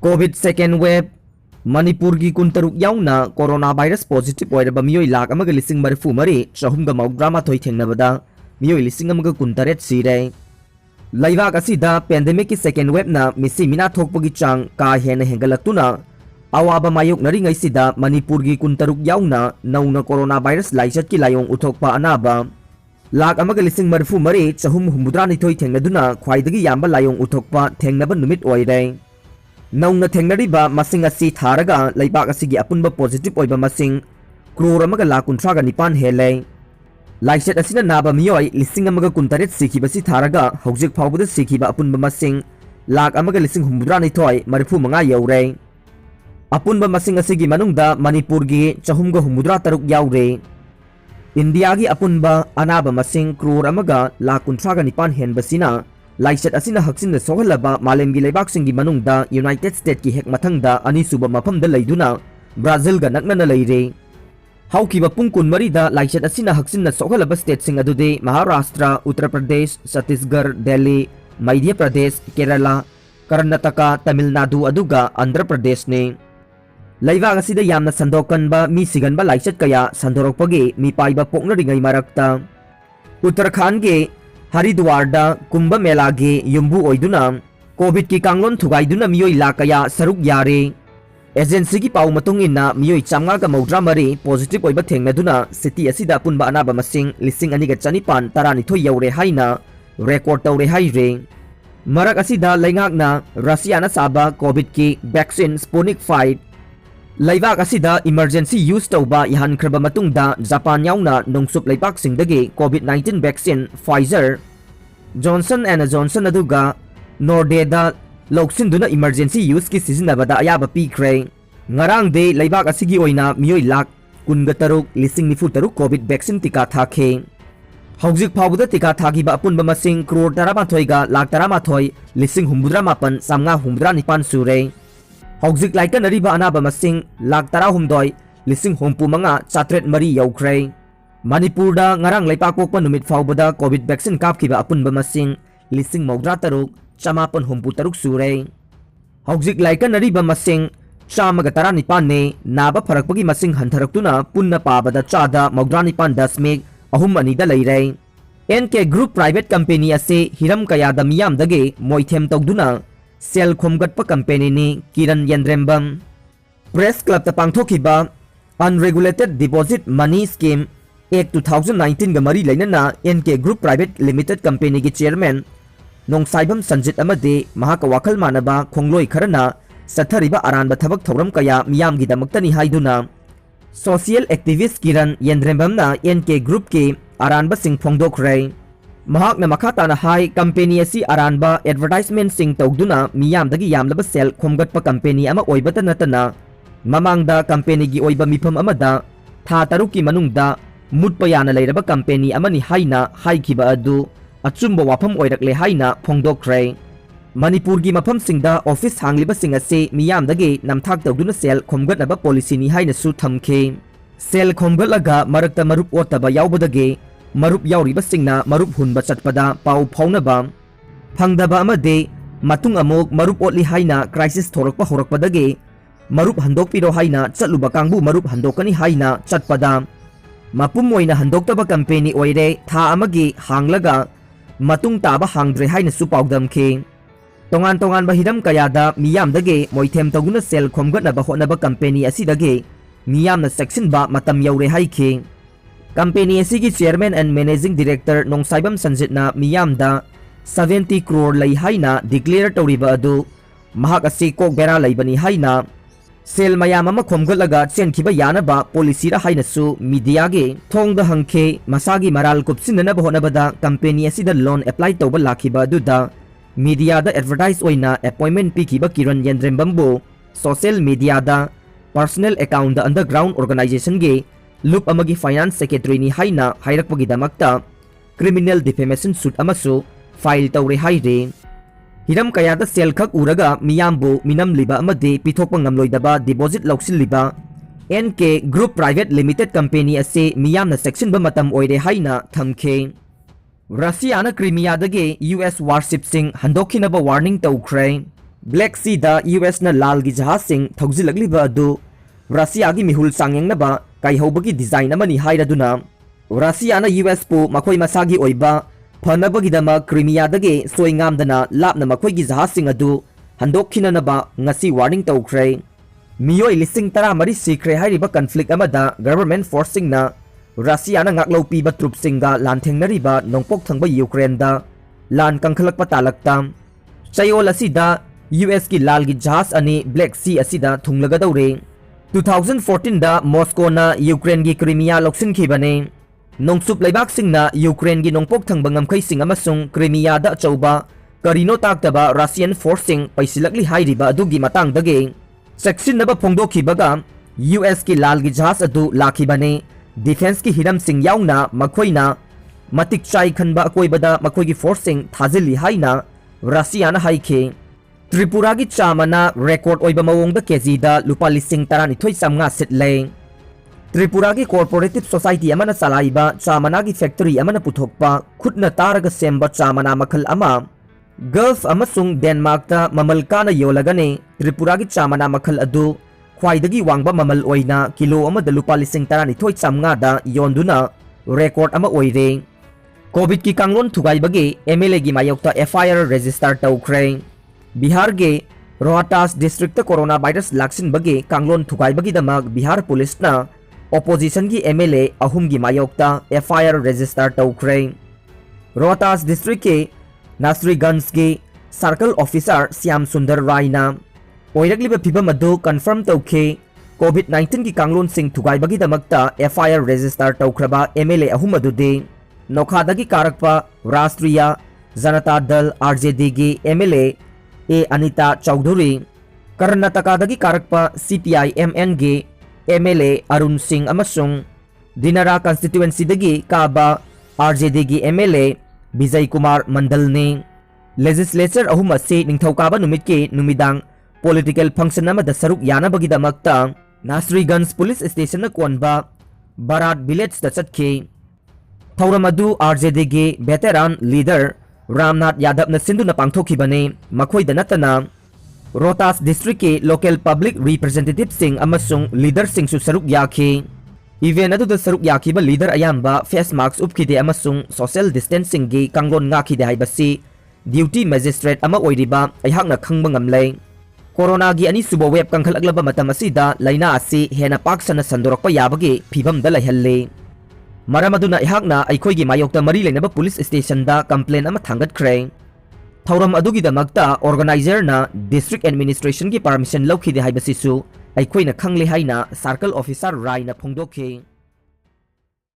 Covid second web Manipur की कुंतरुक याउना corona virus positive ओइरबा मियोय lakh अमग लिसिंग मरफु मरी चहुमगा मौद्रामाथोय थेंगनबदा मियोय लिसिंग अमग कुंतरेट सिरे लैबाक असिदा पेंडेमिक की सेकेंड वेब ना मिसी मिना थोकपगी चांग का हेन हेंगलक्तुना अवाबा मायोकनरिङैसिदा मणिपुर की कुंतरुक याउना नौना कोरोना वायरस लाइचत की लायोंग उथोकपा अनाबा लाख अमग लिसिंग मरफु मरी चहुम हुमुद्रानिथोय थेंगनदुना ख्वाइदगी याम्बा लायोंग उथोकपा थेंगनबा नुमित ओइरे नौना थेंगनरिबा मसिंग असि थारगा लैबाक असिगी अपुनबा पॉजिटिव ओइबा मसिंग क्रोर अमगा लाख 39 हेले लाइचत असिना नाबा मियोय लिसिंग अमगा कुंतरेट सिखिबसि थारगा हौजिक फावबदा सिखिबा अपुनबा मसिंग लाख अमगा लिसिंग हुमुद्रानिथोय मरफु मंगा यौरे अपुनबा मसिंग असिगी मनुंगदा मणिपुर की चहुमगा हुमुद्रा तरुक याउरे इंडिया की अपुनबा अनाबा मसिंग क्रोर अमगा लाख 39 हेनबसिना लाइचत असिना हक्सिन सोहलबा मालेमगी लेबाकसिंगी मनुंगदा यूनाइटेड स्टेट की हेक मथंगदा अनिसुबा मफमदा लैदुना ब्राजील गा नकनना लैरे हौकिबा पुंग कुनमरीदा लाइचत असिना हक्सिन सोहलबा स्टेट सिंग अदुदे महाराष्ट्र उत्तर प्रदेश छत्तीसगढ़ दिल्ली मध्य प्रदेश केरला कर्नाटका तमिलनाडु अदुगा आंध्र प्रदेश ने लैबाक असिदा यामना संदोकनबा मी सिगनबा लाइचत कया संदोरकपगे मी पाइबा पोकनरिङै मरक्ता उत्तराखंड के हरिद्वारदा कुंभ मेला के युम्बु ओइदुना कोविड की कांगलोन थुगाइदुना मियोय लाकया सरुक यारे एजेंसी की पाउ मतुंग इन्ना मियोय चामगा का मौद्रा मरी पॉजिटिव ओइबा थेंगनदुना सिटी असिदा पुनबा अनाबा मसिंग लिसिंग अनिगा चनिपान तरानिथोय यौरे हाइना रेकॉर्ड तौरे हाइरे मरक असिदा लैंगाकना रशियाना साबा कोविड की वैक्सीन स्पुतनिक 5 लैबाक असिदा इमरजेंसी यूज तौबा यहानख्रबा मतुंगदा जापान याउना नोंसुप लैबाकसिंगदगी Covid 19 vaccine Pfizer Johnson and Johnson अदुगा नॉर्डेदा लौक्सिंदुना इमरजेंसी यूज की सिजनबदा अयाबा पीख्रे ngarang de लैबाक असिगी ओइना मियोय लाख 93,93 कोविड वैक्सीन टिका थाखे हौजिक फावबदा टिका थागिबा अपुनबा मसिंग क्रोर 13 लाख 13,59,559 सुरे हौजिक लाइकनरिबा अनाबा मसिंग लाख 13,50,000 यौख्रे मणिपुरदा ngarang लैपाक पोकपा नुमित फावबदा कोविड वैक्सीन कापखिबा अपुनबा मसिंग 93,53 सुरे हौजिक लाइकनरिबा मसिंग 119 ने नाबा फरकपगी मसिंग हंथरक्तुना पुन्ना पाबदा चादा 93.2 लैरे एनके ग्रुप प्राइवेट कंपनी असे हिरम कयादा मियामदगे मोइथेम तौदुना सेल खोमगटपा कंपनी ने किरण यंद्रेम्बम प्रेस क्लब ता पांगथोखिबा unregulated deposit money scheme act 2019 गा मरी लैनना NK group private limited company की चेयरमैन नोंसाइबम संजित अमदे महाका वाखल मानबा खोंगलोय खरना सथरिबा अरानबा थबक थौरम कया मियामगी दमक्तनी हाइदुना सोशल एक्टिविस्ट किरण यंद्रेम्बमना एनके ग्रुप के अरानबा सिंह फोंगदोखरे महाकना मखाताना हाई कंपनी असी अरानबा एडवर्टाइजमेंट सिंह तौदुना मियामदगी यामलबा सेल खोमगटपा कंपनी अमा ओइबता नतना ममांगदा कंपनी की ओइबा मिफम अमदा था तरुकी मनुंगदा मुटपा याना लैरबा कंपनी अमनी हाइना हाइखिबा अदु अचुम्बा वाफम ओइरकले हाइना फोंगदोखरे मणिपुर की मफम सिंगदा ऑफिस हांगलिबा सिंग असे मियामदगी नमथाक तौदुना सेल खोमगटनबा पॉलिसीनी हाइनसु थमखे सेल खोमगटलगा मरकता मरुप ओतबा यावबदगे मरुप यावरिबा सिंगना मरुप हुनबा चटपदा पाउ फाउनबा फंगदबा अमदे मतुंग अमुक मरुप ओटली हाइना क्राइसिस थोरकपा होरकपदगे मरुप हंदोकपिरो हाइना चटलुबा कांगबु मरुप हंदोकनी हाइना चटपदा मपुम ओइना हंदोक्तबा कंपनी ओइरे था अमगी हांगलगा मतुंग ताबा हांगद्रे हाइनसु पाउदमखे तोंगान तोंगान बहिरम कयादा मियामदगे मोइथेम तगुना सेल खोमगटनबा होनबा कंपनी असिदगे मियामना सेक्शनबा मतम यौरे हाइखे कंपनी की chairman and managing director Nongsaibam संजितना मियामदा 70 crore लई हाइना डिक्लेयर तौरिबा अदु महाक असि कोक बेरा लैबनी हाइना सेल मयाम अमा खोमगटलगा चेनखिबा यानबा पॉलिसीरा हाइनसु मीडियागे थोंगदा हंखे मसागी मराल कुपसिननबा होनबदा कंपनी असिदा लोन अप्लाई तौबा लाखिबा अदुदा मीडियादा एडवर्टाइज ओइना अपॉइंटमेंट पिखिबा किरण यंद्रेम्बमबो सोशल मीडियादा पर्सनल अकाउंट दा अंडरग्राउंड ऑर्गेनाइजेशन गे लुप अमगी फाइनेंस सेक्रेटरी नि हाइना हाइरकपगिदमक्ता क्रिमिनल डिफेमेशन सूट अमसु फाइल तौरे हाइरे हिरम कयादा सेल खक उरगा मियामबु मिनम लिबा अमदे पिथोकपा ngamloidaba डिपॉजिट लौसिलिबा NK group private limited company असे मियामना सेक्शन बा मतम ओइरे हाइना थमखे रशियाना क्रीमियादगे यूएस वारशिप सिंह हंदोखिनबा वार्निंग तौख्रे Black Sea da US na lal gi jahaz sing thogzilakliba adu Russia gi mihul sangyangna kai hobagi design amani hairaduna Russia na US pu makhoi masagi oiba phanabagidama Crimea dage soingamdana lapna makhoi gi jahaz sing adu Handokhinaba ngasi warning toukhre miyoi lising tara mari sikre hairiba conflict amada government forcing na Russia na ngaklo piba troop singa lanthengnariba nongpok thangba Ukraine da lan kangkhalakpa talaktam chayol asida US ki lal gi jahaz ani Black Sea asida thunglaga daure 2014 da Moscow na Ukraine gi Crimea loksin khibane nongsup laibak singna Ukraine gi nongpok thangba ngamkhai sing amasung Crimea da chauba karino taktaba Russian forcing paisilakli hairiba adugi matang dage section naba phongdokhibaga US ki lal gi jahaz adu lakhibane defense ki hiram sing yauna makhoina matik chai khanba akoibada makhoi gi forcing thazili haina Russia na haikhe Tripura gi chamana record oiba mawong da kg da lupa lising tarani thoi samnga sitle Tripura gi cooperative society amana salaiba chamana gi factory amana puthokpa khutna taraga semba chamana makhal ama Gulf amasung Denmark ta mamal kana yolagane Tripura gi chamana makhal adu khwaidagi wangba mamal oina kilo amada lupa lising tarani thoi samnga da yonduna record ama oire COVID ki kanglon thugai bagi MLA gi mayokta FIR register toukhre Bihar ge Rohtas district ta coronavirus laksin bagi kanglon thugai bagi damak Bihar police na opposition gi MLA ahum gi mayokta FIR register toukhre Rohtas district ke Nasriganj ge circle officer Syam Sundar Rai na oirakliba phibam adu confirm tauke COVID-19 ki kanglon sing thugai bagi damakta FIR register toukraba MLA ahum adu de nokhadagi karakpa Rashtriya Janata Dal RJD gi MLA A Anita Chowdhury Karnataka dagi karakpa CPI MN gi MLA Arun Singh amasung Dinara constituency dagi kaba RJD gi MLA Vijay Kumar Mandal ne legislature ahum ase ningthokaba numit ki numidang political function amada saruk yana bagi damakta Nasriganj police station na konba Barat village da chatkhe Thauramadu RJD gi veteran leader Ramnath Yadav na sindu na pangthokhibane makhoi da natana Rohtas district ke local public representative sing amasung leader sing su saruk yakhe event adu da saruk yakhiba leader ayamba face mask upkhide amasung social distancing gi kanglon ngakhide haibasi duty magistrate ama oiriba aihakna khangba ngamlei corona gi ani suba web kangkhalaklaba matam asida laina asi hena paksana sandorakpa yabagi phibam da lahalle Maramaduna ihakna aikhoigi mayokta mari leinaba police station da complaint ama thangatkhre Thauram adugi damakta organizer na district administration gi permission laukhide haibasisu aikhoina khangle haina circle officer Rai na phongdokhe